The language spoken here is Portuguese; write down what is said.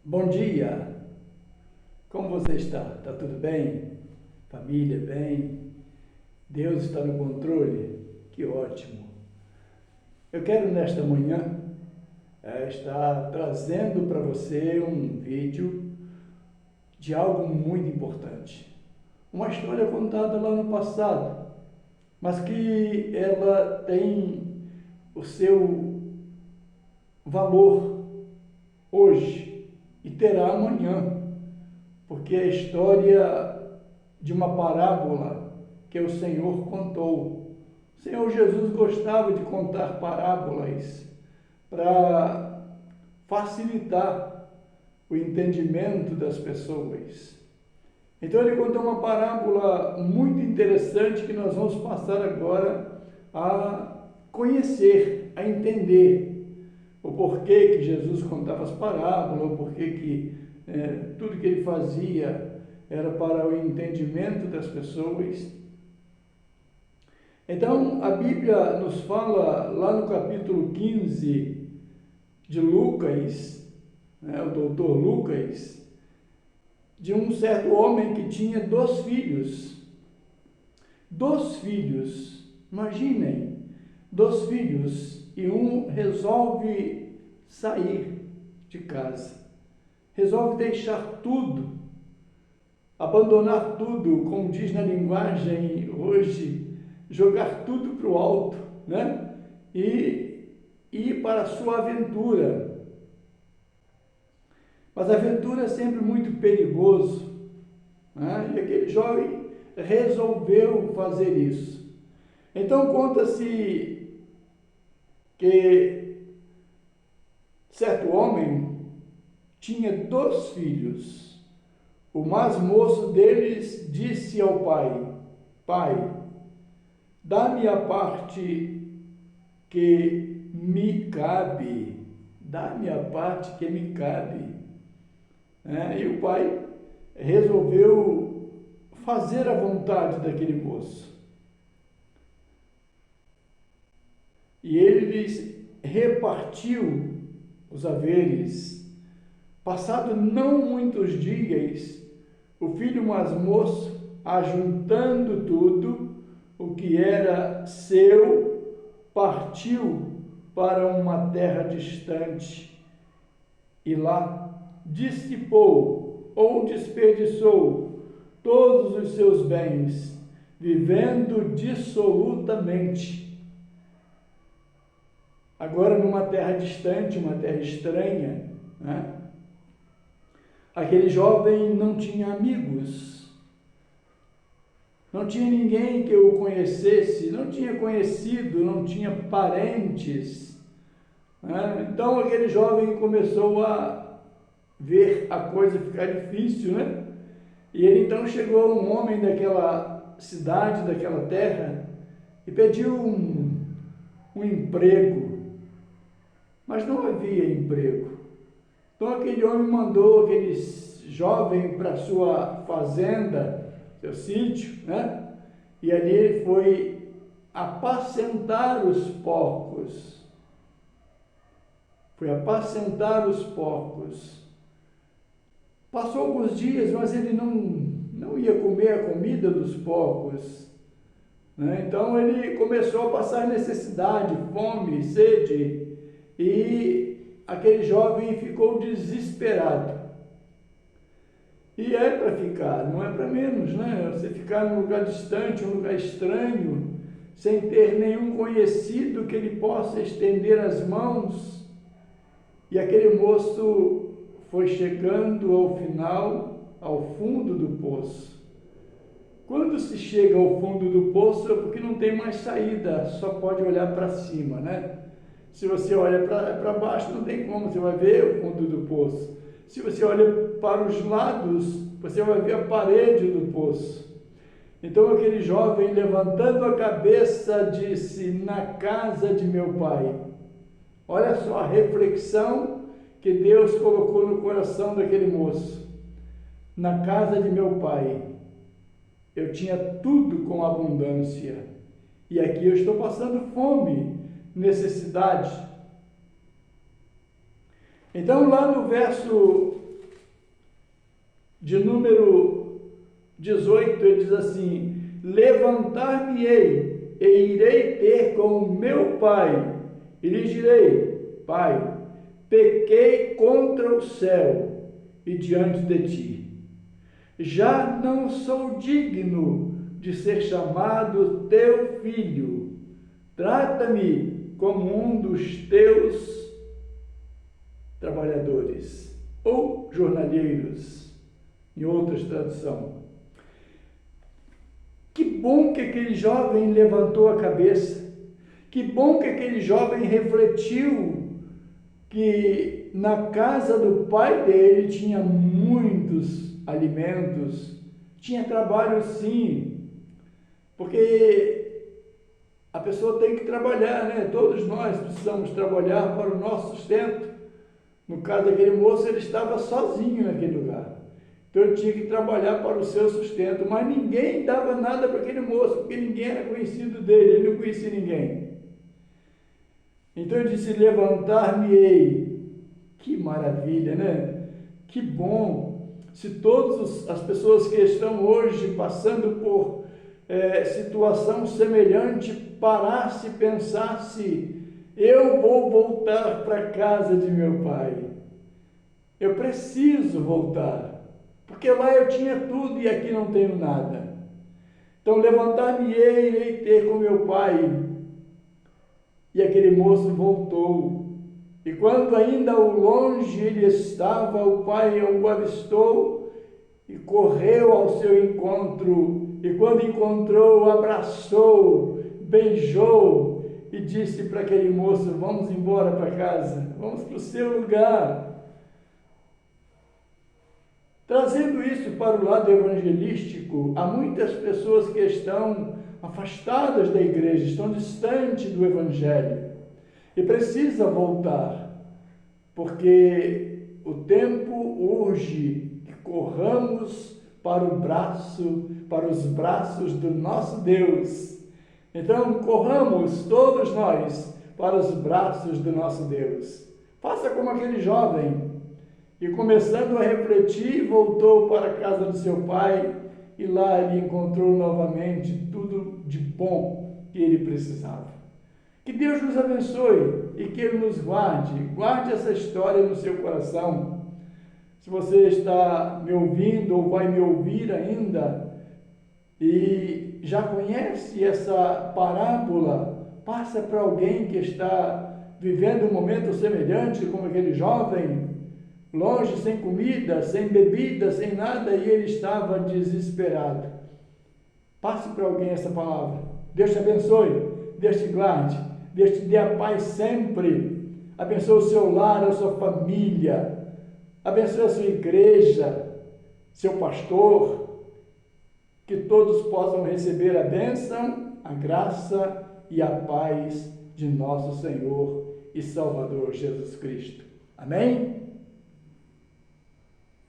Bom dia, como você está? Está tudo bem? Família, bem? Deus está no controle? Que ótimo! Eu quero nesta manhã estar trazendo para você um vídeo de algo muito importante. Uma história contada lá no passado, mas que ela tem o seu valor hoje e terá amanhã, porque é a história de uma parábola que o Senhor contou. O Senhor Jesus gostava de contar parábolas para facilitar o entendimento das pessoas. Então ele contou uma parábola muito interessante que nós vamos passar agora a conhecer, a entender o porquê que Jesus contava as parábolas, o porquê que tudo que ele fazia era para o entendimento das pessoas. Então, a Bíblia nos fala, lá no capítulo 15 de Lucas, o doutor Lucas, de um certo homem que tinha 2 filhos. 2 filhos, imaginem, 2 filhos, e um resolve sair de casa, resolve deixar tudo, abandonar tudo, como diz na linguagem hoje, jogar tudo para o alto, né? E ir para a sua aventura. Mas a aventura é sempre muito perigoso, né? E aquele jovem resolveu fazer isso. Então conta-se que certo homem tinha 2 filhos. O mais moço deles disse ao pai: Pai, dá-me a parte que me cabe, dá-me a parte que me cabe. E o pai resolveu fazer a vontade daquele moço. E ele lhes repartiu os haveres. Passado não muitos dias, o filho mais moço, ajuntando tudo o que era seu, partiu para uma terra distante e lá dissipou ou desperdiçou todos os seus bens, vivendo dissolutamente. Agora, numa terra distante, uma terra estranha, né? Aquele jovem não tinha amigos, não tinha ninguém que o conhecesse, não tinha conhecido, não tinha parentes, né? Então aquele jovem começou a ver a coisa ficar difícil, né? E ele então chegou a um homem daquela cidade, daquela terra, e pediu um emprego, mas não havia emprego. Então aquele homem mandou aquele jovem para sua fazenda, seu sítio, né? E ali ele foi apacentar os porcos. Foi apacentar os porcos. Passou alguns dias, mas ele não ia comer a comida dos porcos, né? Então ele começou a passar necessidade, fome, sede, e aquele jovem ficou desesperado. E é para ficar, não é para menos, né? Você ficar num lugar distante, um lugar estranho, sem ter nenhum conhecido que ele possa estender as mãos. E aquele moço foi chegando ao final, ao fundo do poço. Quando se chega ao fundo do poço é porque não tem mais saída, só pode olhar para cima, né? Se você olha para baixo, não tem como, você vai ver o fundo do poço. Se você olha para os lados, você vai ver a parede do poço. Então aquele jovem, levantando a cabeça, disse: na casa de meu pai. Olha só a reflexão que Deus colocou no coração daquele moço. Na casa de meu pai, eu tinha tudo com abundância, e aqui eu estou passando fome, necessidade. Então lá no verso de número 18, ele diz assim: levantar-me-ei e irei ter com o meu pai, e lhe direi: Pai, pequei contra o céu e diante de ti. Já não sou digno de ser chamado teu filho. Trata-me como um dos teus trabalhadores ou jornaleiros, em outras traduções. Que bom que aquele jovem levantou a cabeça. Que bom que aquele jovem refletiu que na casa do pai dele tinha muitos alimentos, tinha trabalho sim, porque a pessoa tem que trabalhar, né? Todos nós precisamos trabalhar para o nosso sustento. No caso daquele moço, ele estava sozinho naquele lugar, então ele tinha que trabalhar para o seu sustento, mas ninguém dava nada para aquele moço, porque ninguém era conhecido dele, ele não conhecia ninguém. Então ele disse: levantar-me-ei. Que maravilha, né? Que bom se todas as pessoas que estão hoje passando por situação semelhante parasse e pensasse: eu vou voltar para a casa de meu pai. Eu preciso voltar, porque lá eu tinha tudo e aqui não tenho nada. Então levantar-me-ei, irei ter com meu pai. E aquele moço voltou. E quando ainda ao longe ele estava, o pai o avistou e correu ao seu encontro. E quando encontrou, abraçou, beijou e disse para aquele moço: vamos embora para casa, vamos para o seu lugar. Trazendo isso para o lado evangelístico, há muitas pessoas que estão afastadas da igreja, estão distantes do evangelho e precisa voltar, porque o tempo urge que corramos para os braços do nosso Deus. Então corramos todos nós para os braços do nosso Deus. Faça como aquele jovem, e começando a refletir, voltou para a casa do seu pai, e lá ele encontrou novamente tudo de bom que ele precisava. Que Deus nos abençoe e que Ele nos guarde essa história no seu coração. Se você está me ouvindo ou vai me ouvir ainda e já conhece essa parábola, passa para alguém que está vivendo um momento semelhante como aquele jovem, longe, sem comida, sem bebida, sem nada, e ele estava desesperado. Passe para alguém essa palavra. Deus te abençoe, Deus te guarde, Deus te dê a paz sempre. Abençoe o seu lar, a sua família, abençoe a sua igreja, seu pastor, que todos possam receber a bênção, a graça e a paz de nosso Senhor e Salvador Jesus Cristo. Amém?